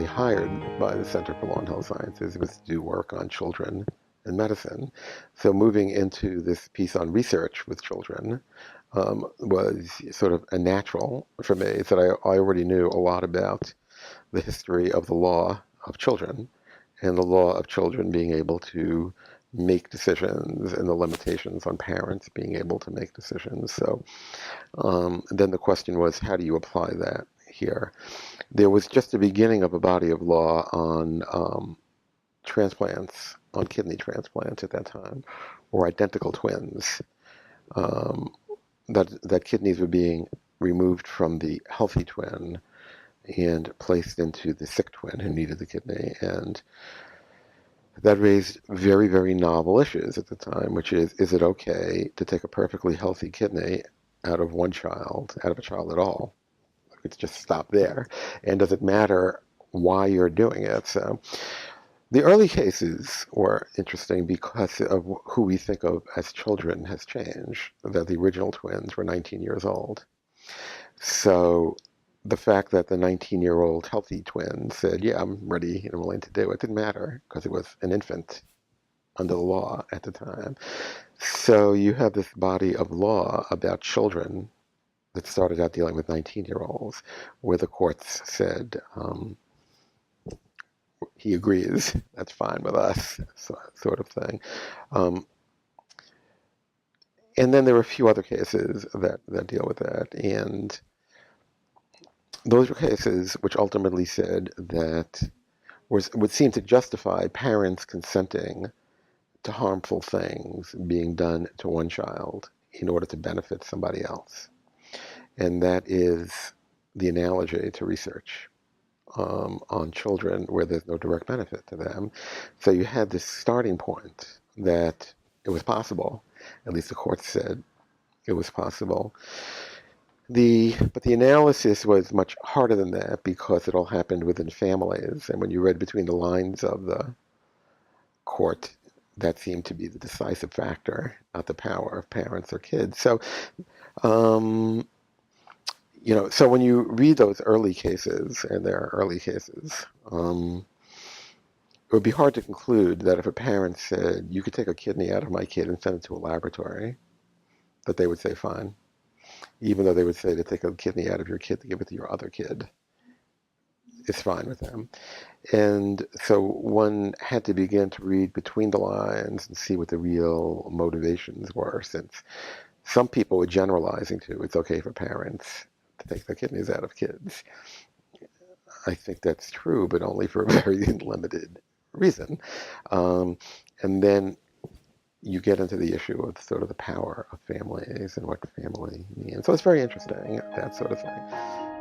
hired by the Center for Law and Health Sciences was to do work on children and medicine. So moving into this piece on research with children was sort of a natural for me. It's that I already knew a lot about the history of the law of children and the law of children being able to make decisions and the limitations on parents being able to make decisions. So then the question was, how do you apply that here? There was just the beginning of a body of law on transplants, on kidney transplants at that time, or identical twins, that kidneys were being removed from the healthy twin and placed into the sick twin who needed the kidney. And that raised very, very novel issues at the time, which is it okay to take a perfectly healthy kidney out of one child, out of a child at all? It's just stop there. And does it matter why you're doing it? So the early cases were interesting because of who we think of as children has changed, that the original twins were 19 years old. So the fact that the 19-year-old healthy twin said, yeah, I'm ready and willing to do it, didn't matter because it was an infant under the law at the time. So you have this body of law about children that started out dealing with 19-year-olds, where the courts said, he agrees, that's fine with us, sort of thing. And then there were a few other cases that deal with that. And those were cases which ultimately said that would seem to justify parents consenting to harmful things being done to one child in order to benefit somebody else. And that is the analogy to research on children where there's no direct benefit to them. So you had this starting point that it was possible, at least the court said it was possible. But the analysis was much harder than that because it all happened within families. And when you read between the lines of the court, that seemed to be the decisive factor, not the power of parents or kids. So, so when you read those early cases, and there are early cases, it would be hard to conclude that if a parent said, you could take a kidney out of my kid and send it to a laboratory, that they would say fine. Even though they would say to take a kidney out of your kid to give it to your other kid, it's fine with them. And so one had to begin to read between the lines and see what the real motivations were, since some people were generalizing to it's okay for parents to take the kidneys out of kids. I think that's true, but only for a very limited reason. And then you get into the issue of sort of the power of families and what family means. So it's very interesting, that sort of thing.